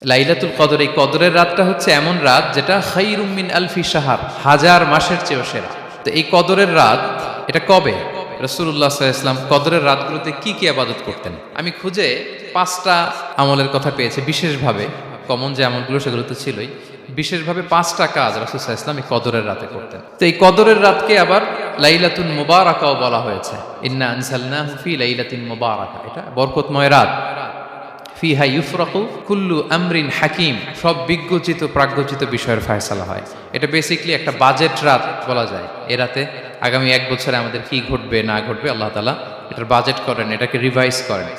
লাইলাতুল কদর, এই কদরের রাতটা হচ্ছে এমন রাত যেটা খায়রুম মিন আলফি শাহর, হাজার মাসের চেয়েও সেরা। তো এই কদরের রাত এটা কবে? রাসূলুল্লাহ সাল্লাল্লাহু আলাইহি ওয়াসাল্লাম কদরের রাতগুলোতে কি কি ইবাদত করতেন? আমি খুঁজে 5টা আমলের কথা পেয়েছি বিশেষভাবে। কমন যে আমলগুলো সেগুলো তো ছিলই, বিশেষভাবে 5টা কাজ রাসূল সাল্লাল্লাহু আলাইহি ওয়াসাল্লাম এই কদরের রাতে করতেন। তো এই কদরের রাতকে আবার লাইলাতুল মুবারাকাও বলা হয়েছে। ইন্না আনজালনাহু ফি লাইলাতিন মুবারাকা, এটা বরকতময় রাত। ফিহা ইউফরাকু কুল্লু আমরিন হাকিম, সব বিজ্ঞচিত প্রাজ্ঞচিত বিষয়ের ফয়সালা হয়। এটা বেসিক্যালি একটা বাজেট রাত বলা যায়। এ রাতে আগামী 1 বছরে আমাদের কি ঘটবে না ঘটবে আল্লাহ তাআলা এটার বাজেট করেন, এটাকে রিভাইজ করেন।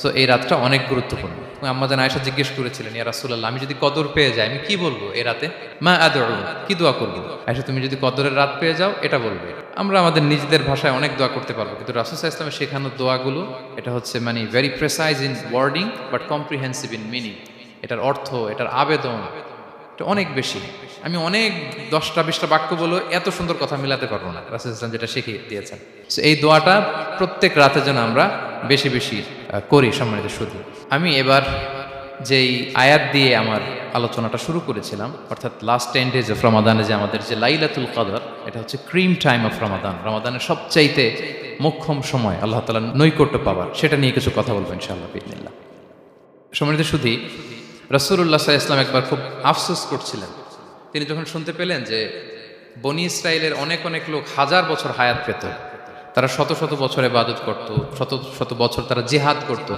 সো এই রাতটা অনেক গুরুত্বপূর্ণ। আম্মা জান আয়েশা জিজ্ঞেস করেছিলেন, ইয়া রাসূলুল্লাহ, আমি যদি কদর পেয়ে যাই আমি কি বলবো এই রাতে? মা আদউ, কি দোয়া করবো? আয়েশা, তুমি যদি কদরের রাত পেয়ে যাও এটা বলবে। আমরা আমাদের নিজেদের ভাষায় অনেক দোয়া করতে পারবো, কিন্তু রাসূল সাল্লাল্লাহু আলাইহি ওয়াসাল্লামের শেখানো দোয়াগুলো এটা হচ্ছে মানে very precise in wording but comprehensive in meaning. এটার অর্থ, এটার আবেদন এটা অনেক বেশি। আমি অনেক 10টা-20টা বাক্য বলে এত সুন্দর কথা মিলাতে পারবো না। রাসূল সাল্লাল্লাহু আলাইহি ওয়াসাল্লাম যেটা শিখিয়ে দিয়েছেন, সো এই দোয়াটা প্রত্যেক রাতে যেন আমরা বেশি বেশি করি। সম্মানিত শুধু আমি এবার যেই আয়াত দিয়ে আমার আলোচনাটা শুরু করেছিলাম, অর্থাৎ লাস্ট 10 days অফ রমাদানে যে আমাদের যে লাইলাতুল কদর, এটা হচ্ছে ক্রিম টাইম অফ রমাদান, রমাদানের সবচাইতে মোক্ষম সময় আল্লাহ তাআলার নৈকট্য পাওয়ার, সেটা নিয়ে কিছু কথা বলবো ইনশাআল্লাহ বিইذنিল্লাহ। সম্মানিত শুধু রাসূলুল্লাহ সাল্লাল্লাহু আলাইহি ওয়াসাল্লাম একবার খুব আফসোস করছিলেন। তিনি যখন শুনতে পেলেন যে বনি ইসরাইলের অনেক অনেক লোক হাজার বছর হায়াত পেত, তারা শত শত বছর ইবাদত করত, শত শত বছর তারা জিহাদ করত,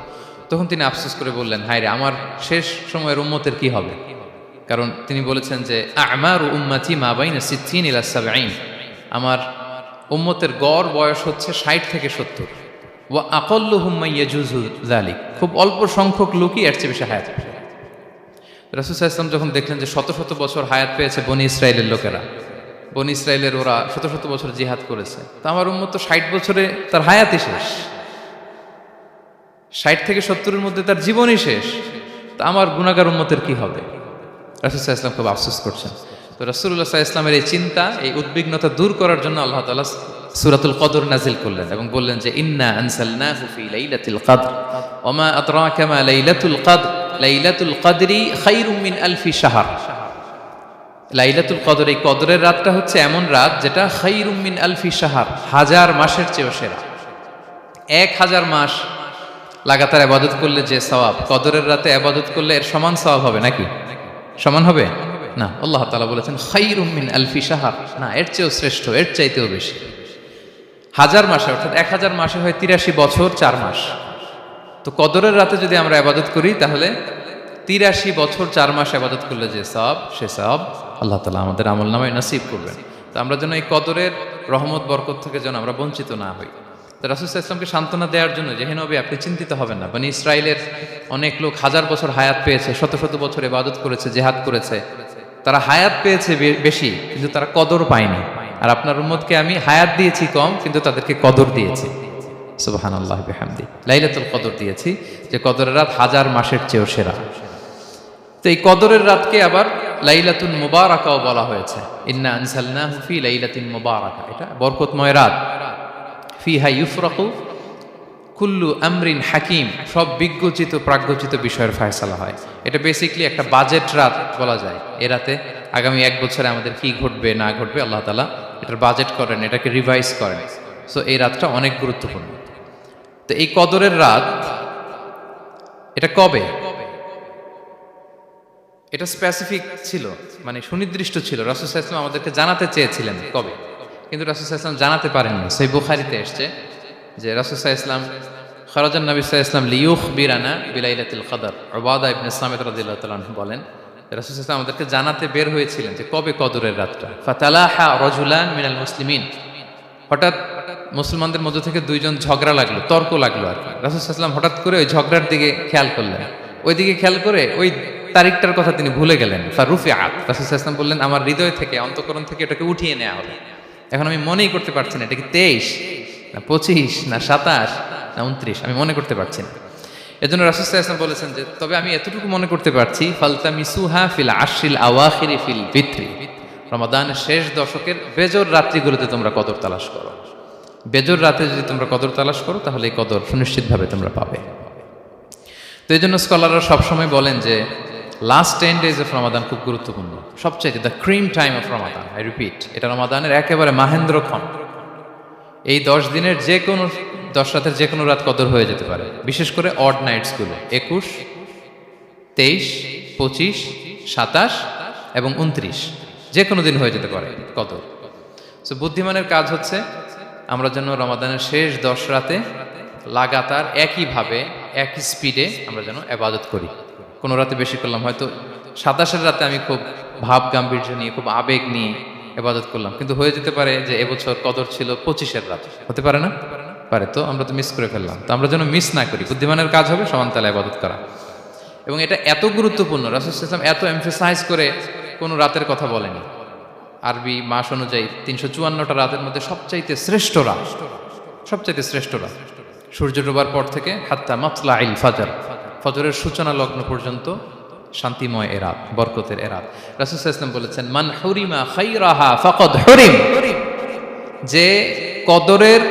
তখন তিনি আফসোস করে বললেন, হায় রে, আমার শেষ সময়ের উম্মতের কি হবে? কারণ তিনি বলেছেন যে আমারু উম্মতি মা বাইনা 60 ইলা 70, আমার উম্মতের গড় বয়স হচ্ছে 60 থেকে 70। ওয়া আকাল্লুহুম মান ইয়াজুজু যালিক, খুব অল্প সংখ্যক লোকই এর চেয়ে বেশি হায়াত পাবে। রাসূল সাল্লাল্লাহু আলাইহি ওয়াসাল্লাম যখন দেখলেন যে শত শত বছর হায়াত পেয়েছে বনি ইসরাইলের লোকেরা, বনি ইসরাইলের ওরা শত শত বছর জিহাদ করেছে, তো আমার উম্মত তো 60 বছরে তার হায়াতই শেষ, 60 থেকে 70-এর মধ্যে তার জীবনই শেষ, তা আমার গুনাহগার উম্মতের কি হবে? রাসূল সাল্লাল্লাহু আলাইহি ওয়াসাল্লাম খুব আফসোস করছেন। তো রাসূলুল্লাহ সাল্লাল্লাহু আলাইহি ওয়াসাল্লামের এই চিন্তা, এই উদ্বিগ্নতা দূর করার জন্য আল্লাহ তাআলা সূরাতুল কদর নাজিল করলেন এবং বললেন যে ইন্না আনসালনাহু ফি লাইলাতিল কদর ওয়া মা আদরাকা মা লাইলাতুল কদর লাইলাতুল কদরি খায়রুম মিন আলফি শাহর। লাইলাতুল কদর, এই কদরের রাতটা হচ্ছে এমন রাত যেটা খায়রুম মিন আলফি শাহর, হাজার মাসের চেয়েও সেরা। 1000 মাস লাগাতার ইবাদত করলে যে সওয়াব, কদরের রাতে ইবাদত করলে এর সমান সওয়াব হবে নাকি? সমান হবে না। আল্লাহ তাআলা বলেছেন খায়রুম মিন আলফি শাহর, না, এর চেয়েও শ্রেষ্ঠ, এর চাইতেও বেশি। হাজার মাসে, অর্থাৎ 1000 মাসে হয় 83 বছর 4 মাস। তো কদরের রাতে যদি আমরা ইবাদত করি তাহলে 83 বছর 4 মাস ইবাদত করলে যে সওয়াব, সে সওয়াব আল্লাহ তাআলা আমাদের আমলনামায় নসিব করবেন। তো আমরা যেন এই কদরের রহমত বরকত থেকে যেন আমরা বঞ্চিত না হই। তো রাসূল সাল্লাল্লাহু আলাইহি ওয়াসাল্লামকে সান্ত্বনা দেওয়ার জন্য যে হে নবী, আপনি চিন্তিত হবেন না, বনি ইসরাইলের অনেক লোক হাজার বছর হায়াত পেয়েছে, শত শত বছর ইবাদত করেছে, জিহাদ করেছে, তারা হায়াত পেয়েছে বেশি কিন্তু তারা কদর পায়নি। আর আপনার উম্মতকে আমি হায়াত দিয়েছি কম, কিন্তু তাদেরকে কদর দিয়েছি। সুবহানাল্লাহ বিহামদি, লাইলাতুল কদর দিয়েছি, যে কদরের রাত হাজার মাসের চেয়েও সেরা। তো এই কদরের রাতকে আবার লাইলাতুল মুবারাকাও বলা হয়েছে। ইন্না আনজালনাহু ফি লাইলাতিন মুবারাকা, এটা বরকতময় রাত। ফিহা ইউফরাকু কুল্লু আমরিন হাকিম, সব বিজ্ঞচিত প্রাজ্ঞচিত বিষয়ের ফয়সালা হয়। এটা বেসিক্যালি একটা বাজেট রাত বলা যায়। এ রাতে আগামী 1 বছরে আমাদের কি ঘটবে না ঘটবে আল্লাহ তাআলা এটার বাজেট করেন, এটাকে রিভাইজ করেন। সো এই রাতটা অনেক গুরুত্বপূর্ণ। তো এই কদরের রাত এটা কবে? এটা স্পেসিফিক ছিল, মানে সুনির্দিষ্ট ছিল। রাসূল সাল্লাল্লাহু আলাইহি ওয়াসাল্লাম আমাদেরকে জানাতে চেয়েছিলেন কবে, কিন্তু রাসূল সাল্লাল্লাহু আলাইহি ওয়াসাল্লাম জানাতে পারেননি। সহিহ বুখারীতে এসেছে যে রাসূল সাল্লাল্লাহু আলাইহি ওয়াসাল্লাম খারাজান নবী সাল্লাল্লাহু আলাইহি ওয়াসাল্লাম লিয়ুখবিরানা বিলাইলাতিল কদর। উবাদা ইবনে সামিত রাদিয়াল্লাহু তাআলা আনহু বলেন, রাসূল সাল্লাল্লাহু আলাইহি ওয়াসাল্লাম আমাদেরকে জানাতে বের হয়েছিলেন যে কবে কদরের রাতটা। ফাতালাহা রাজুলান মিনাল মুসলিমিন, হঠাৎ মুসলমানদের মধ্য থেকে 2 জন ঝগড়া লাগলো, তর্ক লাগলো আর কি। রাসূল সাল্লাল্লাহু আলাইহি ওয়াসাল্লাম হঠাৎ করে ওই ঝগড়ার দিকে খেয়াল করলেন, ওই দিকে খেয়াল করে ওই তারিখটার কথা তিনি ভুলে গেলেন। ফারুফিআত, রাসূল সাল্লাল্লাহু আলাইহি ওয়াসাল্লাম বললেন, আমার হৃদয় থেকে, অন্তঃকরণ থেকে এটাকে উঠিয়ে নেওয়া হবে। এখন আমি মনেই করতে পারছি না এটা কি 23 না 25 না 27 না 29, আমি মনে করতে পারছি না। এজন্য রাসূল সাল্লাল্লাহু আলাইহি ওয়াসাল্লাম বলেছেন যে তবে আমি এতটুকু মনে করতে পারছি, ফালতামিসুহা ফিল আশরিল আওয়াখিরি ফিল বিত্রি, রমাদানের শেষ দশকের বেজর রাত্রিগুলোতে তোমরা কদর তালাশ করো। বেজর রাতে যদি তোমরা কদর তালাশ করো তাহলে এই কদর সুনিশ্চিতভাবে তোমরা পাবে। তো এই জন্য স্কলাররা সবসময় বলেন যে লাস্ট 10 days অফ রমাদান খুব গুরুত্বপূর্ণ, সবচাইতে the cream time of Ramadan. I repeat, এটা রমাদানের একেবারে মাহেন্দ্রক্ষণ। এই 10 দিনের যে কোনো 10 রাতের যে কোনো রাত কদর হয়ে যেতে পারে, বিশেষ করে অড নাইটসগুলো 21, 23, 25, 27 এবং 29, যে কোনো দিন হয়ে যেতে পারে কদর। সো বুদ্ধিমানের কাজ হচ্ছে আমরা যেন রমাদানের শেষ 10 রাতে লাগাতার একইভাবে একই স্পিডে আমরা যেন ইবাদত করি। কোনো রাতে বেশি করলাম, হয়তো 27-এর রাতে আমি খুব ভাব গাম্ভীর্য নিয়ে খুব আবেগ নিয়ে ইবাদত করলাম, কিন্তু হয়ে যেতে পারে যে এবছর কদর ছিল 25-এর রাত, হতে পারে না? পারে। তো আমরা তো মিস করে ফেললাম, তো আমরা যেন মিস না করি। বুদ্ধিমানের কাজ হবে সমানতালে ইবাদত করা, এবং এটা এত গুরুত্বপূর্ণ, রাসূল সাল্লাল্লাহু আলাইহি ওয়াসাল্লাম এত এমফাসাইজ করে কোনো রাতের কথা বলেনি। আরবি মাস অনুযায়ী 354টা রাতের মধ্যে সবচাইতে শ্রেষ্ঠ রাত, সবচাইতে শ্রেষ্ঠ রাত সূর্য ডোবার পর থেকে হাত্তা মাতলাইল ফাজর, ফজরের সূচনা লগ্ন পর্যন্ত শান্তিময় এ রাত, বরকতের এ রাত। রাসূল সাল্লাল্লাহু আলাইহি ওয়াসাল্লাম বলেছেন, মান হুরিমা খাইরাহা ফাকাদ হুরিম, যে কদরের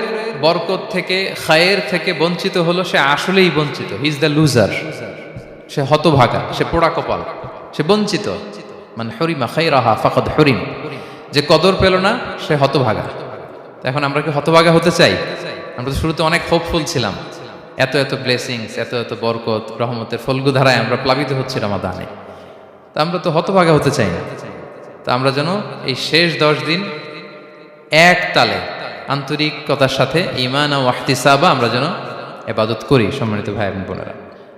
বরকত থেকে খায়ের থেকে বঞ্চিত হলো সে আসলেই বঞ্চিত। হি ইজ দ্য লুজার, সে হতভাগা, সে পোড়া কপাল, সে বঞ্চিত। মান হুরিমা খাইরাহা ফাকাদ হুরিম, যে কদর পেল না সে হতভাগা। এখন আমরা কি হতভাগা হতে চাই? আমরা তো শুরুতে অনেক হোপফুল ছিলাম, এত এত ব্লেসিংস, এত এত বরকত, রহমতের ফলগু ধারায় আমরা প্লাবিত হচ্ছি রমাদানে। তা আমরা তো হতভাগা হতে চাই না। তা আমরা যেন এই শেষ 10 দিন এক তালে আন্তরিকতার সাথে ঈমান ও ইহতিসাবা আমরা যেন ইবাদত করি, সম্মানিত ভাই এবং বোনেরা।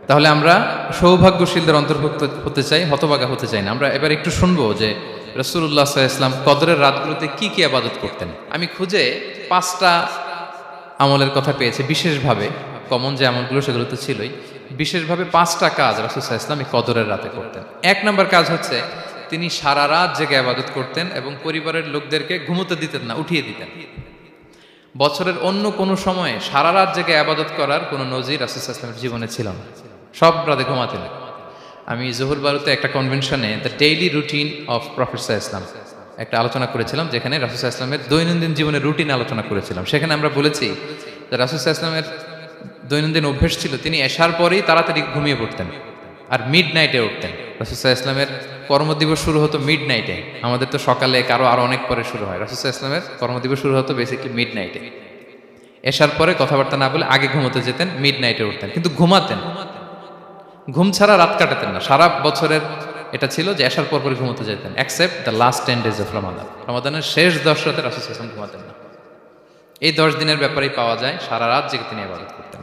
তাহলে আমরা সৌভাগ্যশীলদের অন্তর্ভুক্ত হতে চাই, হতভাগা হতে চাই না। আমরা এবার একটু শুনবো যে রাসূলুল্লাহ সাল্লাল্লাহু আলাইহি ওয়াসাল্লাম কদরের রাতগুলোতে কি কি ইবাদত করতেন। আমি খুঁজে 5টা আমলের কথা পেয়েছি বিশেষভাবে, কমন যে আমলগুলো সেগুলো তো ছিলই, বিশেষভাবে 5টা কাজ রাসূল সাল্লাল্লাহু আলাইহি ওয়াসাল্লাম এই কদরের রাতে করতেন। 1 নম্বর কাজ হচ্ছে তিনি সারা রাত জেগে ইবাদত করতেন এবং পরিবারের লোকদেরকে ঘুমোতে দিতেন না, উঠিয়ে দিতেন। বছরের অন্য কোনো সময়ে সারা রাত জেগে ইবাদত করার কোনো নজির রাসূল সাল্লাল্লাহু আলাইহি ওয়াসাল্লামের জীবনে ছিল না, সব রাতে ঘুমাতেন। আমি জোহর বারুতে একটা কনভেনশনে the daily routine of prophet সাল্লাল্লাহু আলাইহি ওয়াসাল্লাম একটা আলোচনা করেছিলাম, যেখানে রাসূল সাল্লাল্লাহু আলাইহি ওয়াসাল্লামের দৈনন্দিন জীবনের রুটিন আলোচনা করেছিলাম। সেখানে আমরা বলেছি যে রাসূল সাল্লাল্লাহু আলাইহি ওয়াসাল্লামের দৈনন্দিন অভ্যেস ছিল তিনি এশার পরেই তাড়াতাড়ি ঘুমিয়ে পড়তেন আর মিড নাইটে উঠতেন। রাসূল সাল্লাল্লাহু আলাইহি ওয়াসাল্লামের কর্মদিবস শুরু হতো মিড নাইটে, আমাদের তো সকালে কারো আরো অনেক পরে শুরু হয়। রাসূল সাল্লাল্লাহু আলাইহি ওয়াসাল্লামের কর্মদিবস শুরু হতো বেসিক্যালি মিড নাইটে। এশার পরে কথাবার্তা না বলে আগে ঘুমোতে যেতেন, মিড নাইটে উঠতেন, কিন্তু ঘুমাতেন, ঘুম ছাড়া রাত কাটাতেন না। সারা বছরের এটা ছিল যে এশার পর পরে ঘুমোতে যেতেন, except the last 10 days of Ramadan. রমাদানের শেষ 10 রাতে রাসূল সাল্লাল্লাহু আলাইহি ওয়াসাল্লাম ঘুমাতেন না। এই 10 দিনের ব্যাপারেই পাওয়া যায় সারা রাত জেগে তিনি ইবাদত করতেন।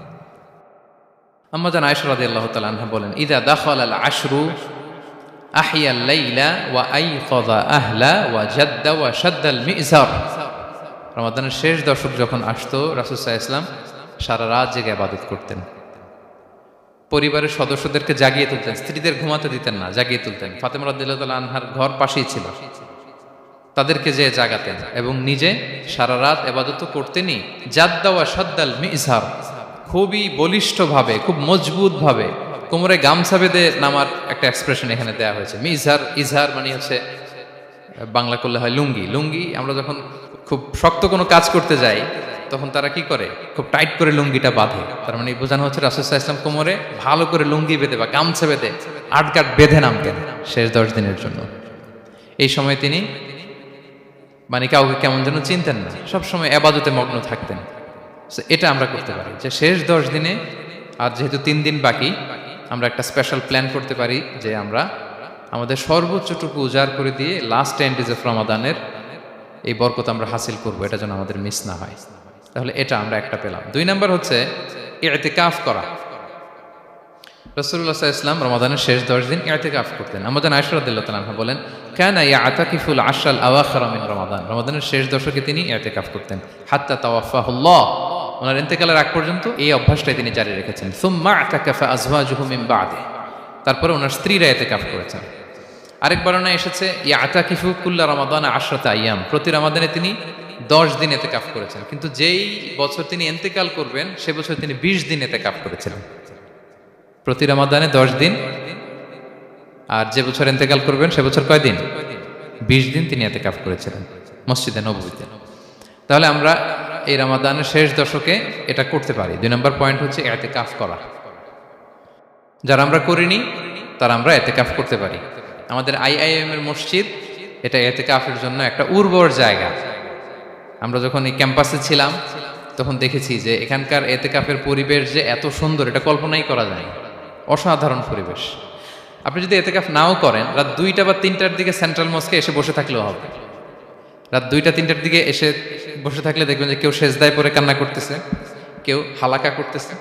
আম্মা জান আয়েশা রাদিয়াল্লাহু তাআলা আনহা বলেন, ইযা দাখালাল আশরু আহিয়াল লাইলা ওয়া আইকাযা আহলা ওয়া জাদ্দা ওয়া শাদ্দাল মিজার। রমাদানের শেষ দশক যখন আসতো রাসূল সাল্লাল্লাহু আলাইহি ওয়াসাল্লাম সারা রাত জেগে ইবাদত করতেন, পরিবারের সদস্যদেরকে জাগিয়ে তুলতেন, স্ত্রীদের ঘুমাতে দিতেন না, জাগিয়ে তুলতেন। ফাতেমা রাদিয়াল্লাহু তাআলা আনহার ঘর পাশেই ছিল, তাদেরকে যে জাগাতেন এবং নিজে সারা রাত ইবাদত করতেনই। জাদ্দা ওয়া শাদ্দাল মিজহার, খুবই বলিষ্ঠভাবে, খুব মজবুতভাবে কোমরে গামছা বেঁধে নামার একটা এক্সপ্রেশন এখানে দেওয়া হয়েছে। মিজহার, ইজহার মানে হচ্ছে বাংলা করলে হয় লুঙ্গি। লুঙ্গি আমরা যখন খুব শক্ত কোনো কাজ করতে যাই তখন তারা কি করে, খুব টাইট করে লুঙ্গিটা বাঁধে। তার মানে বোঝানো হচ্ছে রাসূল সাল্লাল্লাহু আলাইহি ওয়াসাল্লাম কোমরে ভালো করে লুঙ্গি বেঁধে বা গামছা বেঁধে আটকাট বেঁধে নামতেন শেষ 10 দিনের জন্য। এই সময় তিনি মানে কাউকে কেমন যেন চিনতেন না, সবসময় ইবাদতে মগ্ন থাকতেন। এটা আমরা করতে পারি যে শেষ 10 দিনে, আর যেহেতু 3 দিন বাকি, আমরা একটা স্পেশাল প্ল্যান করতে পারি যে আমরা আমাদের সর্বোচ্চটুকু উজাড় করে দিয়ে লাস্ট 10 days অফ রমাদানের এই বরকত আমরা হাসিল করব, এটা যেন আমাদের মিস না হয়। তাহলে এটা আমরা একটা পেলাম। 2 নাম্বার হচ্ছে ইতিকাফ করা। রাসূলুল্লাহ সাল্লাল্লাহু আলাইহি ওয়াসাল্লাম রমাদানের শেষ 10 দিন ইতিকাফ করতেন। আমাদের আয়েশা রাদিয়াল্লাহু তাআলা আনহা বলেন, কানা ইয়াতাকিফুল আশরাল আওয়াখির মিন রমাদান। রমাদানের শেষ দশকে তিনি ইতিকাফ করতেন হাত্তা তাওয়াফাহুল্লাহ, ওনার ইন্তেকালের আগ পর্যন্ত এই অভ্যাসটাই তিনি জারি রেখেছেন। সুম্মা আতাকাফা আজওয়াজুহু মিন বাদে, তারপরে ওনার স্ত্রীরা ইতিকাফ করেছেন। আরেক বর্ণনায় এসেছে ইয়াতাকিফু কুল্লা রমাদান 10 আইয়াম, প্রতি রমাদানে তিনি 10 দিন ইতিকাফ করেছেন। কিন্তু যেই বছর তিনি ইন্তেকাল করবেন সে বছর তিনি 20 দিন ইতিকাফ করেছিলেন। প্রতি রমাদানে 10 দিন, আর যে বছর ইন্তেকাল করবেন সে বছর কয় দিন? 20 দিন তিনি ইতিকাফ করেছিলেন মসজিদে নববীতে। তাহলে আমরা এই রমাদানের শেষ দশকে এটা করতে পারি। 2 নম্বর পয়েন্ট হচ্ছে ইতিকাফ করা। যারা আমরা করিনি তারা আমরা এতেকাফ করতে পারি। আমাদের আইআইএম এর মসজিদ এটা এতেকাফের জন্য একটা উর্বর জায়গা। আমরা যখন এই ক্যাম্পাসে ছিলাম তখন দেখেছি যে এখানকার এতেকাফের পরিবেশ যে এত সুন্দর এটা কল্পনাই করা যায় না। অসাধারণ পরিবেশ। আপনি যদি এতেকাফ নাও করেন, রাত 2টা বা 3টার দিকে সেন্ট্রাল মস্কে এসে বসে থাকলেও হবে। রাত 2টা 3টার দিকে এসে বসে থাকলে দেখবেন যে কেউ সেজদায় পড়ে কান্না করতেছে, কেউ হালাকা করতেছে,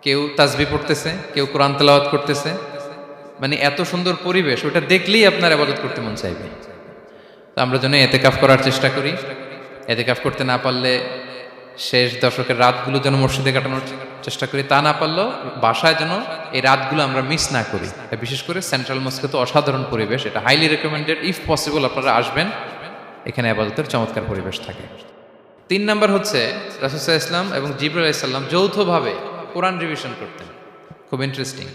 কেউ তাসবিহ পড়তেছে, কেউ কোরআন তেলাওয়াত করতেছে। মানে এত সুন্দর পরিবেশ, ওটা দেখলেই আপনার ইবাদত করতে মন চাইবে। তো আমরা যেন এতেকাফ করার চেষ্টা করি। এতেকাফ করতে না পারলে শেষ দশকের রাতগুলো যেন মসজিদে কাটানোর চেষ্টা করি, তা না পারলেও বাসায় যেন এই রাতগুলো আমরা মিস না করি। বিশেষ করে সেন্ট্রাল মস্কে তো অসাধারণ পরিবেশ, এটা হাইলি রেকমেন্ডেড। ইফ পসিবল আপনারা আসবেন, এখানে ইবাদতের চমৎকার পরিবেশ থাকে। 3 নাম্বার হচ্ছে রাসূল সাল্লাল্লাহু আলাইহি ওয়াসাল্লাম এবং জিবরাইল আলাইহিস সালাম যৌথভাবে কোরআন রিভিশন করতেন। খুব ইন্টারেস্টিং।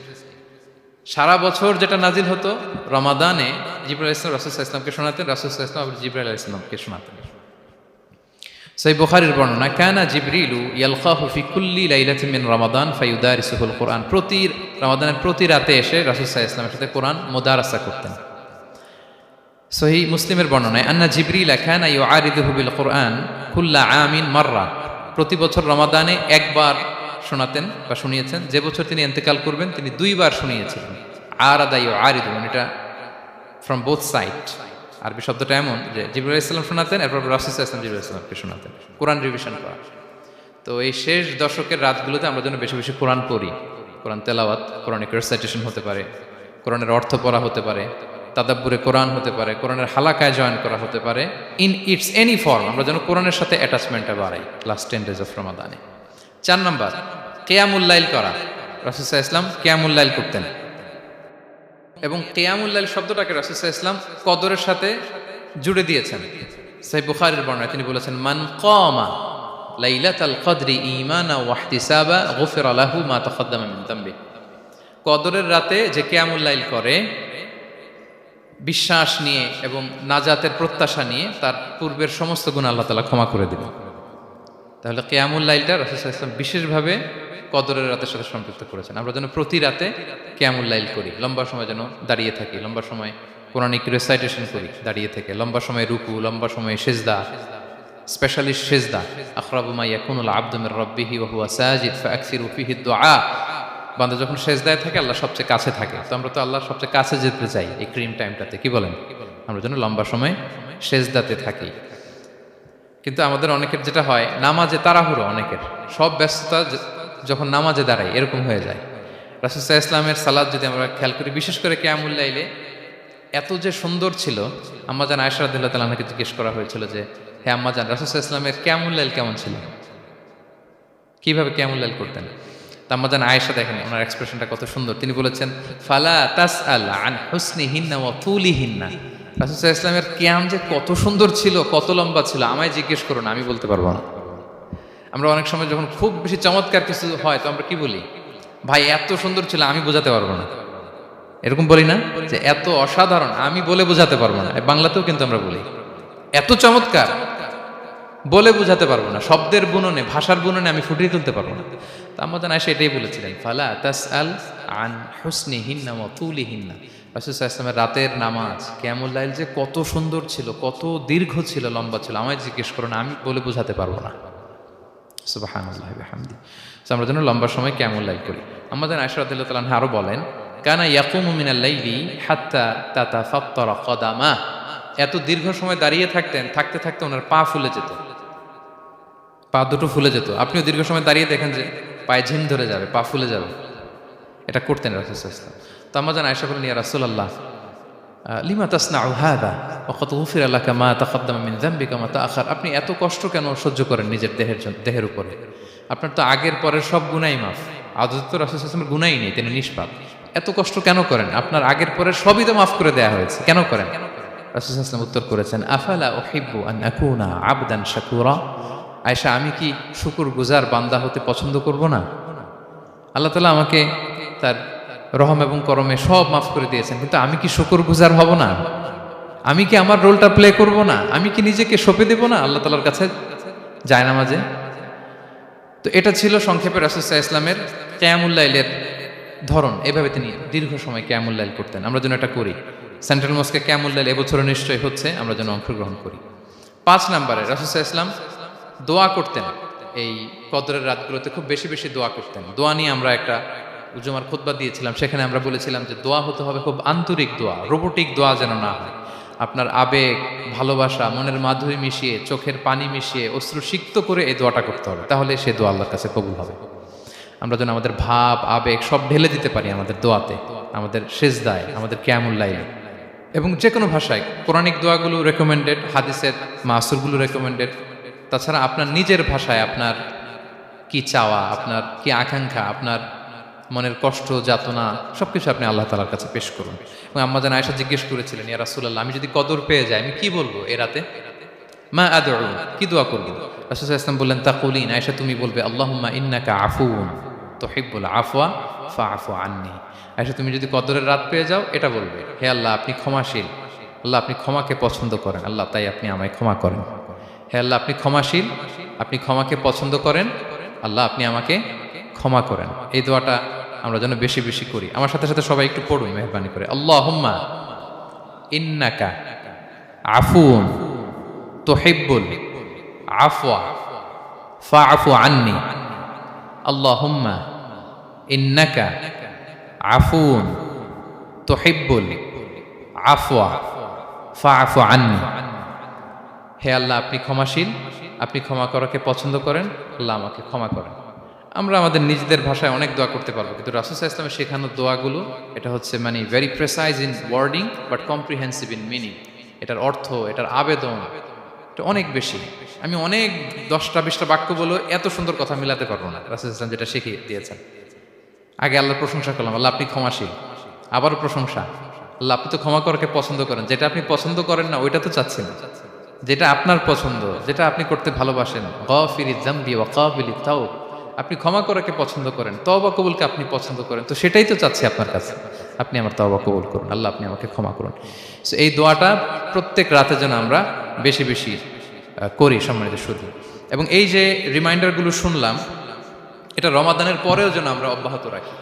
সারা বছর যেটা নাজিল হতো, রমাদানে জিবরাইল আলাইহিস সালাম রাসূল সাল্লাল্লাহু আলাইহি ওয়াসাল্লামকে শোনাতেন, রাসূল সাল্লাল্লাহু আলাইহি ওয়াসাল্লাম আবার জিবরাইল আলাইহিস সালামকে শোনাতেন। সহিহ বুখারীর বর্ণনা, কানা জিবরিলু ইয়ালকাহু ফি কুল্লি লাইলাতিন মিন রমাদান ফায়ুদারিসুহুল কুরআন। প্রতি রমাদানের প্রতি রাতে এসে রাসূল সাল্লাল্লাহু আলাইহি ওয়াসাল্লামের সাথে কোরআন মুদারাসা করতেন। সহিহ মুসলিমের বর্ণনায়, আন্না জিবরিল কানা ইউআরিদুহু বিল কুরআন কুল্লা আমিন মাররা। প্রতি বছর রমাদানে একবার শোনাতেন বা শুনিয়েছেন। যে বছর তিনি ইন্তেকাল করবেন তিনি 2 বার শুনিয়েছিলেন। আরাদা ইউআরিদু, এটা ফ্রম বোথ সাইড। আরবি শব্দটা এমন যে জিবরাইল আলাইহিস সালাম শোনাতেন, এরপর রাসূল সাল্লাল্লাহু আলাইহি ওয়াসাল্লাম জিবরাইল আলাইহিস সালামকে শোনাতেন, কোরআন রিভিশন করা। তো এই শেষ দশকের রাতগুলোতে আমরা যেন বেশি বেশি কোরআন পড়ি। কোরআন তেলাওয়াত, কোরআনিক রেসাইটেশন হতে পারে, কোরআনের অর্থ পড়া হতে পারে, তাদাব্বুরে কোরআন হতে পারে, কোরআনের হালাকায় জয়েন করা হতে পারে। ইন ইটস এনি ফর্ম আমরা যেন কোরআনের সাথে অ্যাটাচমেন্টটা বাড়াই লাস্ট 10 days অফ রমাদানে। 4 নাম্বার, কিয়ামুল লাইল করা। রাসূল সাল্লাল্লাহু আলাইহি ওয়াসাল্লাম কিয়ামুল লাইল করতেন এবং কিয়ামুল লাইল শব্দটাকে রাসূল সাল্লাল্লাহু আলাইহি ওয়াসাল্লাম কদরের সাথে জুড়ে দিয়েছেন। সহিহ বুখারীর বর্ণনায় তিনি বলেছেন, মান কামা লাইলাতাল কদরি ঈমানা ওয়া ইহতিসাবা গুফিরা লাহু মা তাকদ্দামা মিন যামবি। কদরের রাতে যে কিয়ামুল লাইল করে বিশ্বাস নিয়ে এবং নাজাতের প্রত্যাশা নিয়ে, তার পূর্বের সমস্ত গুনাহ আল্লাহ তাআলা ক্ষমা করে দিবেন। তাহলে কিয়ামুল লাইলটা রাসূল সাল্লাল্লাহু আলাইহি ওয়াসাল্লাম বিশেষভাবে কদরের রাতের সাথে সম্পৃক্ত করেছেন। আমরা যেন প্রতি রাতে কিয়ামুল লাইল করি, লম্বা সময় যেন দাঁড়িয়ে থাকি, লম্বা সময় কোরআনিক রেসাইটেশন করি দাঁড়িয়ে থেকে, লম্বা সময় রুকু, লম্বা সময় সিজদা, স্পেশালি সিজদা। আখরাবু মা ইয়াকুনুল আবদু মির রাব্বিহি ওয়া হুয়া সাজিদ ফাআকসিরু ফিহি দুআ। বান্দা যখন সিজদায় থাকে আল্লাহ সবচেয়ে কাছে থাকে। তো আমরা তো আল্লাহর সবচেয়ে কাছে যেতে চাই এই ক্রিম টাইমটাতে, কি বলেন? আমরা যেন লম্বা সময় সিজদাতে থাকি। কিন্তু আমাদের অনেকের যেটা হয়, নামাজে তাড়াহুড়ো, অনেকের সব ব্যস্ততা যখন নামাজে দাঁড়াই এরকম হয়ে যায়। রাসূল সাল্লাল্লাহু আলাইহি ওয়াসাল্লামের সালাত যদি আমরা খেয়াল করি, বিশেষ করে কিয়ামুল লাইলে এত যে সুন্দর ছিল। আম্মাজান আয়েশা রাদিয়াল্লাহু তাআলা আনহাকে জিজ্ঞেস করা হয়েছিল যে, হে আম্মাজান, রাসূল সাল্লাল্লাহু আলাইহি ওয়াসাল্লামের কিয়ামুল লাইল কেমন ছিল, কিভাবে কিয়ামুল লাইল করতেন? আম্মাজান আয়েশা, দেখেন ওনার এক্সপ্রেশনটা কত সুন্দর। তিনি বলেছেন, ফালা তাসআল আন হুসনিহিন্না ওয়া তুলিহিন্না। রাসূল সাল্লাল্লাহু আলাইহি ওয়াসাল্লামের কিয়াম যে কত সুন্দর ছিল, কত লম্বা ছিল, আমায় জিজ্ঞেস করো না, আমি বলতে পারবো না। আমরা অনেক সময় যখন খুব বেশি চমৎকার কিছু হয় তো আমরা কি বলি, ভাই এত সুন্দর ছিল, আমি বোঝাতে পারবো না। এরকম বলি না যে এত অসাধারণ, আমি বলে বোঝাতে পারবো না। বাংলাতেও কিন্তু আমরা বলি এত চমৎকার, বলে বোঝাতে পারবো না, শব্দের বুননে, ভাষার বুননে আমি ফুটিয়ে তুলতে পারবো না। তো আম্মাজান আয়েশা এটাই বলেছিলেন, ফালা তাসআল আন হুসনিহিন্না ওয়া তুলিহিন্না। রাসূল সাল্লাল্লাহু আলাইহি ওয়াসাল্লামের রাতের নামাজ কিয়ামুল লাইল যে কত সুন্দর ছিল, কত দীর্ঘ ছিল, লম্বা ছিল, আমায় জিজ্ঞেস করো না, আমি বলে বোঝাতে পারবো না। সুবহানাল্লাহি ওয়া বিহামদিহি। আমরা যেন লম্বা সময় কিয়ামুল লাইল করি। আম্মাজান আয়েশা রাদিয়াল্লাহু তাআলা আনহা আরো বলেন, কানা ইয়াকুমু মিনাল লাইলি হাত্তা তাতাফাত্তারা কদামা। এত দীর্ঘ সময় দাঁড়িয়ে থাকতেন, থাকতে থাকতে ওনার পা ফুলে যেত, পা দুটো ফুলে যেত। আপনিও দীর্ঘ সময় দাঁড়িয়ে দেখেন যে পায়ে ঝিম ধরে যাবে, পা ফুলে যাবে, এটা করতেন রাসূল সাল্লাল্লাহু আলাইহি ওয়াসাল্লাম। তো আম্মাজান আয়েশা বলেন, ইয়া রাসূলুল্লাহ লিমা তাসনাউ হাযা ওয়া ক্বাদ গুফিরা লাকা মা তাকদ্দামা মিন যামবিকা ওয়া মা তাআখার। আপনি এত কষ্ট কেন সহ্য করেন নিজের দেহের উপরে? আপনার তো আগের পরের সব গুনাহই মাফ। আদত তো রাসূল সাল্লাল্লাহু আলাইহি ওয়াসাল্লামের গুনাহই নেই, তিনি নিষ্পাপ। এত কষ্ট কেন করেন? আপনার আগের পরের সবই তো মাফ করে দেয়া হয়েছে, কেন করেন? রাসূল সাল্লাল্লাহু আলাইহি ওয়াসাল্লাম উত্তর করেছেন, আফালা উহিব্বু আন আকুনা আবদান শাকুরা। আয়েশা, আমি কি শুকরগুজার বান্দা হতে পছন্দ করব না? আল্লাহ তাআলা আমাকে তার রহম এবং করমে সব মাফ করে দিয়েছেন, কিন্তু আমি কি শুকরগুজার হব না? আমি কি আমার রোলটা প্লে করব না? আমি কি নিজেকে সঁপে দেব না আল্লাহ তাআলার কাছে জায়নামাজে? তো এটা ছিল সংক্ষেপে রাসূল সাল্লাল্লাহু আলাইহি ওয়াসাল্লামের কিয়ামুল লাইলের ধরন, এভাবে তিনি দীর্ঘ সময় কিয়ামুল লাইল করতেন। আমরা যেন এটা করি। সেন্ট্রাল মস্কে কিয়ামুল লাইল এবছরও নিশ্চয়ই হচ্ছে, আমরা যেন অংশগ্রহণ করি। 5 নম্বরে রাসূল সাল্লাল্লাহু আলাইহি ওয়াসাল্লাম দোয়া করতেন। এই কদরের রাতগুলোতে খুব বেশি বেশি দোয়া করতেন। দোয়া নিয়ে আমরা একটা জুমার খুতবা দিয়েছিলাম, সেখানে আমরা বলেছিলাম যে দোয়া হতে হবে খুব আন্তরিক দোয়া, রোবোটিক দোয়া যেন না হয়। আপনার আবেগ, ভালোবাসা, মনের মাধুরী মিশিয়ে, চোখের পানি মিশিয়ে, অশ্রু সিক্ত করে এই দোয়াটা করতে হবে, তাহলে সেই দোয়া আল্লাহর কাছে কবুল হবে। আমরা যেন আমাদের ভাব, আবেগ সব ঢেলে দিতে পারি আমাদের দোয়াতে, আমাদের সেজদায়, আমাদের কিয়ামুল লাইলে। এবং যে কোনো ভাষায় কোরআনিক দোয়াগুলো রেকমেন্ডেড, হাদিসের মাসুরগুলো রেকমেন্ডেড। তাছাড়া আপনার নিজের ভাষায় আপনার কি চাওয়া, আপনার কি আকাঙ্ক্ষা, আপনার মনের কষ্ট, যাতনা সবকিছু আপনি আল্লাহ তাআলার কাছে পেশ করুন। এবং আম্মা জান আয়েশা জিজ্ঞেস করেছিলেন, ইয়া রাসূলুল্লাহ, আমি যদি কদর পেয়ে যাই আমি কি বলবো এই রাতে? মা আদউ, কি দোয়া করব? রাসূল সাল্লাল্লাহু আলাইহি ওয়াসাল্লাম বললেন, তাকুলিন, আয়েশা তুমি বলবে, আল্লাহুম্মা ইন্নাকা আফুউন তুহিব্বুল আফওয়া ফাআফু আন্নি। আয়েশা তুমি যদি কদরের রাত পেয়ে যাও এটা বলবে, হে আল্লাহ আপনি ক্ষমাশীল, আল্লাহ আপনি ক্ষমাকে পছন্দ করেন, আল্লাহ তাই আপনি আমায় ক্ষমা করেন। হে আল্লাহ আপনি ক্ষমাশীল, আপনি ক্ষমাকে পছন্দ করেন, আল্লাহ আপনি আমাকে ক্ষমা করেন। এই দোয়াটা আমরা যেন বেশি বেশি করি। আমার সাথে সাথে সবাই একটু পড়ুন মেহরবানি করে। আল্লাহুম্মা ইন্নাকা আফুন তুহিব্বুল আফওয়া ফাআফু আন্নি। আল্লাহুম্মা ইন্নাকা আফুন তুহিব্বুল আফওয়া ফাআফু আন্নি। হে আল্লাহ আপনি ক্ষমাশীল, আপনি ক্ষমা করাকে পছন্দ করেন, আল্লাহ আমাকে ক্ষমা করেন। আমরা আমাদের নিজেদের ভাষায় অনেক দোয়া করতে পারবো, কিন্তু রাসূল সাল্লাল্লাহু আলাইহি ওয়াসাল্লামের শেখানো দোয়াগুলো এটা হচ্ছে মানে very precise in wording but comprehensive in meaning. এটার অর্থ, এটার আবেদন এটা অনেক বেশি। আমি অনেক 10টা-20টা বাক্য বলেও এত সুন্দর কথা মিলাতে পারবো না। রাসূল সাল্লাল্লাহু আলাইহি ওয়াসাল্লাম যেটা শিখিয়ে দিয়েছেন, আগে আল্লাহর প্রশংসা করলাম, আল্লাহ আপনি ক্ষমাশীল, আবারও প্রশংসা, আল্লাহ আপনি তো ক্ষমা করাকে পছন্দ করেন। যেটা আপনি পছন্দ করেন না ওইটা তো চাচ্ছেন, যেটা আপনার পছন্দ, যেটা আপনি করতে ভালোবাসেন, গাফিরিয যামবি ওয়া কাবিলিত তাওব, আপনি ক্ষমা করাকে পছন্দ করেন, তওবা কবুলকে আপনি পছন্দ করেন, তো সেটাই তো চাচ্ছি আপনার কাছে, আপনি আমার তওবা কবুল করুন, আল্লাহ আপনি আমাকে ক্ষমা করুন। সো এই দোয়াটা প্রত্যেক রাতে যেন আমরা বেশি বেশি করি সম্মানিত শুধু। এবং এই যে রিমাইন্ডারগুলো শুনলাম, এটা রমাদানের পরেও যেন আমরা অব্যাহত রাখি।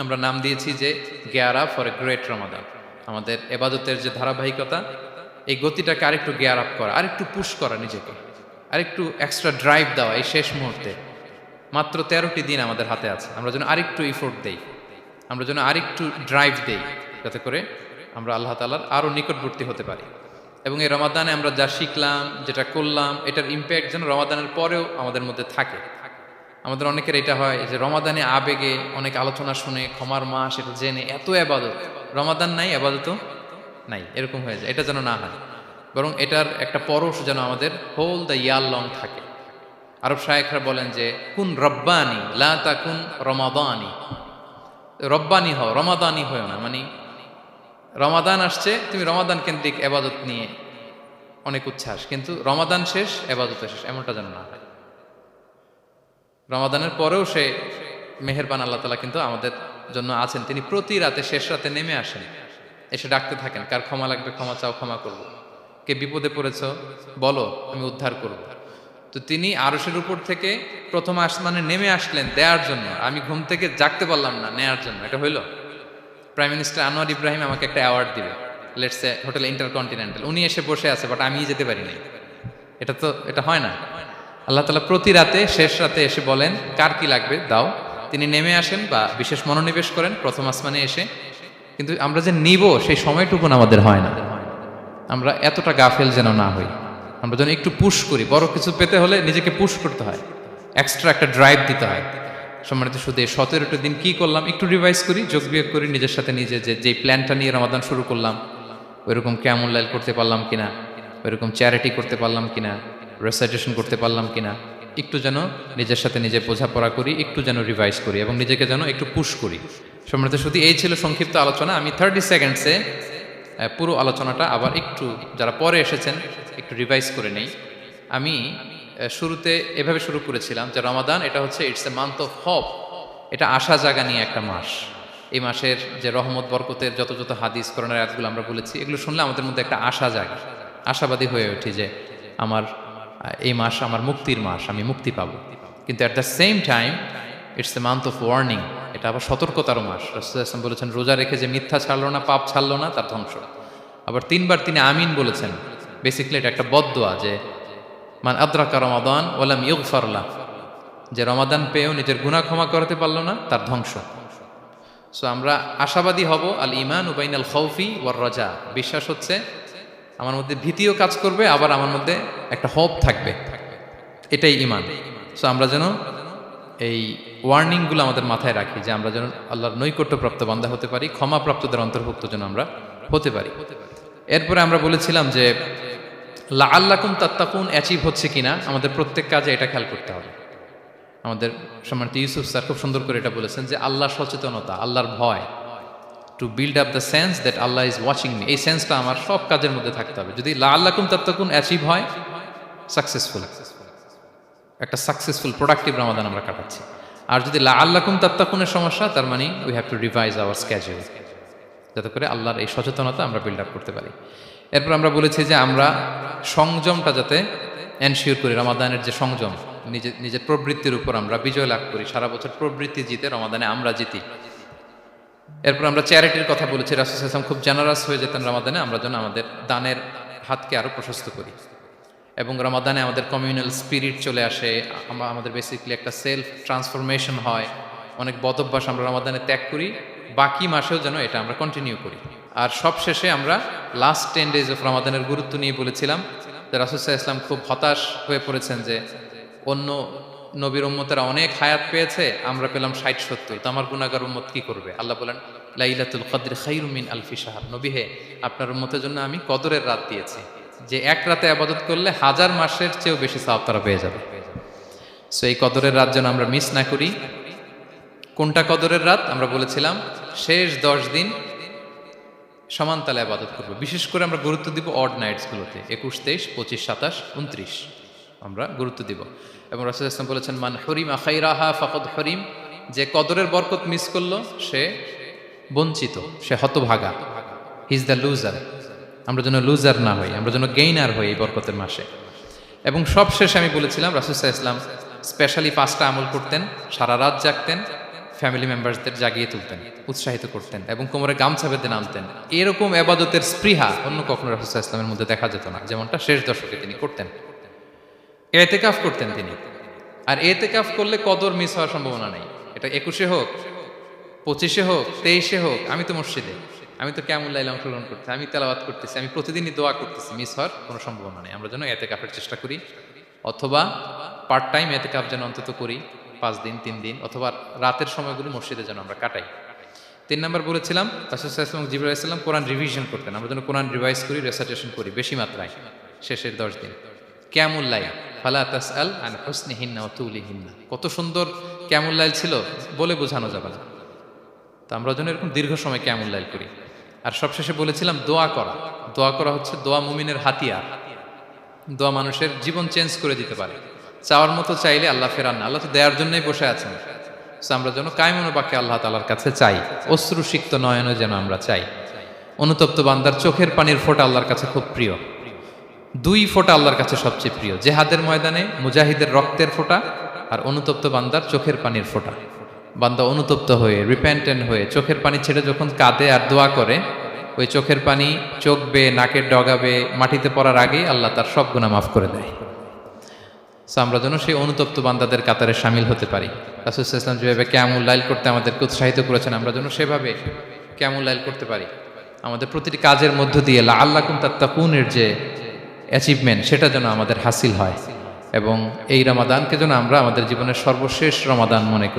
আমরা নাম দিয়েছি যে gear up for a great Ramadan. আমাদের এবাদতের যে ধারাবাহিকতা, এই গতিটাকে আরেকটু গিয়ার আপ করা, আরেকটু পুশ করা, নিজেকে আরেকটু এক্সট্রা ড্রাইভ দেওয়া। এই শেষ মুহূর্তে মাত্র 13টি দিন আমাদের হাতে আছে, আমরা যেন আরেকটু ইফোর্ট দেই, আমরা যেন আরেকটু ড্রাইভ দেই, যাতে করে আমরা আল্লাহ তাআলার আরও নিকটবর্তী হতে পারি। এবং এই রমাদানে আমরা যা শিখলাম, যেটা করলাম, এটার ইম্প্যাক্ট যেন রমাদানের পরেও আমাদের মধ্যে থাকে। আমাদের অনেকের এটা হয় যে রমাদানে আবেগে অনেক আলোচনা শুনে, ক্ষমার মাস এটা জেনে এত আবাদত, রমাদান নাই আবাদতও নাই, এরকম হয়ে যায়। এটা যেন না হয়, বরং এটার একটা পরশ যেন আমাদের হোল দ্য ইয়ার লং থাকে। আরব শায়েখরা বলেন যে কুন রব্বানি লা তাকুন রমাদানি, রব্বানি হও, রমাদানি হও না। মানে রমাদান আসছে, তুমি রমাদান কেন্দ্রিক আবাদত নিয়ে অনেক উচ্ছ্বাস, কিন্তু রমাদান শেষ, আবাদত শেষ, এমনটা যেন না হয়। রমাদানের পরেও সে মেহেরবান আল্লাহ তাআলা কিন্তু আমাদের জন্য আছেন। তিনি প্রতি রাতে শেষ রাতে নেমে আসেন, এসে ডাকতে থাকেন, কার ক্ষমা লাগবে ক্ষমা চাও, ক্ষমা করব। কে বিপদে পড়েছ বলো, আমি উদ্ধার করব। তো তিনি আরশের উপর থেকে প্রথম আসমানে নেমে আসলেন দেওয়ার জন্য। আমি ঘুম থেকে জাগতে পারলাম না, নেয়ার জন্য। এটা হইল প্রাইম মিনিস্টার আনোয়ার ইব্রাহিম আমাকে একটা অ্যাওয়ার্ড দিবে, লেটস সে হোটেল ইন্টারকন্টিনেন্টাল, উনি এসে বসে আছে, বাট আমি যেতে পারিনি। এটা হয় না। আল্লাহ তাআলা প্রতি রাতে শেষ রাতে এসে বলেন কার কি লাগবে দাও। তিনি নেমে আসেন বা বিশেষ মনোনিবেশ করেন প্রথম আসমানে এসে, কিন্তু আমরা যে নিব সেই সময়টুকুন আমাদের হয় না। আমরা এতটা গাফেল যেন না হই, আমরা যেন একটু পুশ করি। বড় কিছু পেতে হলে নিজেকে পুশ করতে হয়, এক্সট্রা একটা ড্রাইভ দিতে হয়। সম্মানিত শুধু 17টা দিন কি করলাম একটু রিভাইজ করি, যোগ বিয়োগ করি নিজের সাথে নিজে, যে প্ল্যানটা নিয়ে রমাদান শুরু করলাম ওইরকম কিয়ামুল লাইল করতে পারলাম কিনা, ওইরকম চ্যারিটি করতে পারলাম কিনা, রেসাইটেশন করতে পারলাম কিনা, একটু যেন নিজের সাথে নিজে বোঝাপড়া করি, একটু যেন রিভাইজ করি এবং নিজেকে যেন একটু পুশ করি। সম্মানিত শুধু এই ছিল সংক্ষিপ্ত আলোচনা। আমি 30 সেকেন্ডসে পুরো আলোচনাটা আবার একটু যারা পরে এসেছেন একটু রিভাইজ করে নেই। আমি শুরুতে এভাবে শুরু করেছিলাম যে রমাদান এটা হচ্ছে it's a month of hope, এটা আশা জাগা নিয়ে একটা মাস। এই মাসের যে রহমত বরকতের যত যত হাদিস কোরআনের আয়াতগুলো আমরা বলেছি, এগুলো শুনলে আমাদের মধ্যে একটা আশা জাগে, আশাবাদী হয়ে উঠি যে আমার এই মাস আমার মুক্তির মাস, আমি মুক্তি পাবো। কিন্তু at the same time it's a month of warning, এটা আবার সতর্কতারও মাস। রাসূলুল্লাহ সাল্লাল্লাহু আলাইহি ওয়াসাল্লাম বলেছেন, রোজা রেখে যে মিথ্যা ছাড়লো না, পাপ ছাড়লো না, তার ধ্বংস। আবার 3 বার তিনি আমিন বলেছেন। বেসিক্যালি এটা একটা বদদোয়া যে মান আদরাকা রমাদান ওয়া লাম ইগফার লাহ, যে রমাদান পেয়েও নিজের গুনাহ ক্ষমা করতে পারলো না, তার ধ্বংস। সো আমরা আশাবাদী হব। আল ঈমান বাইনাল খাউফি ওয়ার রাজা, বিশ্বাস হচ্ছে আমার মধ্যে ভীতিও কাজ করবে, আবার আমার মধ্যে একটা হোপ থাকবে, এটাই ঈমান। সো আমরা যেন এই ওয়ার্নিংগুলো আমাদের মাথায় রাখি যে আমরা যেন আল্লাহর নৈকট্যপ্রাপ্ত বান্দা হতে পারি, ক্ষমাপ্রাপ্তদের অন্তর্ভুক্ত যেন আমরা হতে পারি। এরপরে আমরা বলেছিলাম যে লাআল্লাকুম তাত্তাকুন অ্যাচিভ হচ্ছে কিনা আমাদের প্রত্যেক কাজে এটা খেয়াল করতে হবে। আমাদের সম্মানিত ইউসুফ স্যার খুব সুন্দর করে এটা বলেছেন যে আল্লাহর সচেতনতা, আল্লাহর ভয়, to build up the sense that Allah is watching me, এই সেন্সটা আমার সব কাজের মধ্যে থাকতে হবে। যদি লাআল্লাকুম তাত্তাকুন অ্যাচিভ হয়, সাকসেসফুল, একটা সাকসেসফুল প্রোডাক্টিভ রমাদান আমরা কাটাচ্ছি। আর যদি লাআল্লাকুম তাত্তাকুনের সমস্যা, তার মানে we have to revise hour schedule, যাতে করে আল্লাহর এই সচেতনতা আমরা বিল্ড আপ করতে পারি। এরপর আমরা বলেছি যে আমরা সংযমটা যাতে এনশিওর করি, রমাদানের যে সংযম, নিজের প্রবৃত্তির উপর আমরা বিজয় লাভ করি। সারা বছর প্রবৃত্তি জিতে, রমাদানে আমরা জিতি। এরপর আমরা চ্যারিটির কথা বলেছি। রাসূল সাল্লাল্লাহু আলাইহি ওয়াসাল্লাম খুব জেনারাস হয়ে যেতেন রমাদানে, আমরা যেন আমাদের দানের হাতকে আরও প্রশস্ত করি। এবং রমাদানে আমাদের কমিউনাল স্পিরিট চলে আসে, আমাদের বেসিক্যালি একটা সেলফ ট্রান্সফরমেশন হয়। অনেক বদ অভ্যাস আমরা রমাদানে ত্যাগ করি, বাকি মাসেও যেন এটা আমরা কন্টিনিউ করি। আর সব শেষে আমরা লাস্ট 10 days অফ রমাদানের গুরুত্ব নিয়ে বলেছিলাম যে রাসূল সাল্লাল্লাহু আলাইহি ওয়াসাল্লাম খুব হতাশ হয়ে পড়েছেন যে অন্য নবীর উম্মতেরা অনেক হায়াত পেয়েছে, আমরা পেলাম 60-70, তো আমার গুনাহগার উম্মত কি করবে? আল্লাহ বলেন লাইলাতুল কদর খায়রুম মিন আলফি শাহর, নবী হে, আপনার উম্মতের জন্য আমি কদরের রাত দিয়েছি, যে এক রাতে ইবাদত করলে 1000 মাসের চেয়েও বেশি সওয়াব তারা পেয়ে যাবে। সো এই কদরের রাত যেন আমরা মিস না করি। কোনটা কদরের রাত? আমরা বলেছিলাম শেষ 10 দিন সমান তালে ইবাদত করব। বিশেষ করে আমরা গুরুত্ব দিব অড নাইটসগুলোতে, 21, 23, 25, 27, 29 আমরা গুরুত্ব দিব। এবং রাসূল সাল্লাল্লাহু আলাইহি ওয়াসাল্লাম বলেছেন মান হুরিমা খাইরাহা ফাকাদ হুরিম, যে কদরের বরকত মিস করলো সে বঞ্চিত, সে হতভাগা, হি ইজ দ্য লুজার। আমরা যেন লুজার না হই, আমরা যেন গেইনার হই এই বরকতের মাসে। এবং সব শেষে আমি বলেছিলাম রাসূল সাল্লাল্লাহু আলাইহি ওয়াসাল্লাম স্পেশালি 5টা আমল করতেন, সারা রাত জাগতেন, ফ্যামিলি মেম্বারসদের জাগিয়ে তুলতেন, উৎসাহিত করতেন এবং কোমরে গামছা বেঁধে নামতেন। এরকম ইবাদতের স্পৃহা অন্য কখনো রাসূল সাল্লাল্লাহু আলাইহি ওয়াসাল্লামের মধ্যে দেখা যেত না, যেমনটা শেষ দশকে তিনি করতেন। ইতিকাফ করতেন তিনি। আর ইতিকাফ করলে কদর মিস হওয়ার সম্ভাবনা নেই। এটা 21-এ হোক, 25-এ হোক, 23-এ হোক, আমি তো মসজিদে, আমি তো কিয়ামুল লাইলে অংশগ্রহণ করতেছি, আমি তেলাওয়াত করতেছি, আমি প্রতিদিনই দোয়া করতেছি, মিস হওয়ার কোনো সম্ভাবনা নেই। আমরা যেন ইতিকাফের চেষ্টা করি, অথবা পার্ট টাইম ইতিকাফ যেন অন্তত করি, 5 দিন 3 দিন, অথবা রাতের সময়গুলো মসজিদে যেন আমরা কাটাই। 3 নম্বর বলেছিলাম রাসূল সাল্লাল্লাহু আলাইহি ওয়াসাল্লাম জিবরাইল আলাইহিস সালাম কোরআন রিভিশন করতেন। আমরা যেন কোরআন রিভাইজ করি, রেসাইটেশন করি বেশি মাত্রায় শেষের 10 দিন। কিয়ামুল লাইল, ফালা তাসআল আন হুসনিহিন্না ওয়া তুলিহিন্না, কত সুন্দর কিয়ামুল লাইল ছিল বলে বোঝানো যাবে না। তো আমরা যেন এরকম দীর্ঘ সময় কিয়ামুল লাইল করি। আর সবশেষে বলেছিলাম দোয়া করা। দোয়া করা হচ্ছে দোয়া মুমিনের হাতিয়ার। দোয়া মানুষের জীবন চেঞ্জ করে দিতে পারে। চাওয়ার মতো চাইলে আল্লাহ ফেরান না, আল্লাহ তো দেওয়ার জন্যই বসে আছেন। আমরা যেন কায়মনোবাক্যে আল্লাহ তাআলার কাছে চাই, অশ্রুসিক্ত নয়নে যেন আমরা চাই। অনুতপ্ত বান্দার চোখের পানির ফোঁটা আল্লাহর কাছে খুব প্রিয়। 2 ফোঁটা আল্লাহর কাছে সবচেয়ে প্রিয়, জেহাদের ময়দানে মুজাহিদের রক্তের ফোঁটা আর অনুতপ্ত বান্দার চোখের পানির ফোঁটা। বান্দা অনুতপ্ত হয়ে, রিপেন্টেন্ট হয়ে চোখের পানি ছেড়ে যখন কাঁদে আর দোয়া করে, ওই চোখের পানি চোখ বেয়ে, নাকের ডগাবে, মাটিতে পড়ার আগেই আল্লাহ তার সব গুনাহ মাফ করে দেয়। সো আমরা যেন সেই অনুতপ্ত বান্দাদের কাতারে শামিল হতে পারি। রাসূল সাল্লাল্লাহু আলাইহি ওয়াসাল্লাম যেভাবে কিয়ামুল লাইল করতে আমাদেরকে উৎসাহিত করেছেন, আমরা যেন সেভাবে কিয়ামুল লাইল করতে পারি। আমাদের প্রতিটি কাজের মধ্য দিয়ে লাআল্লাকুম তাত্তাকুনের যে অ্যাচিভমেন্ট, সেটা যেন আমাদের হাসিল হয়। এবং এই রমাদানকে যেন আমরা আমাদের জীবনের সর্বশেষ রমাদান মনে করি।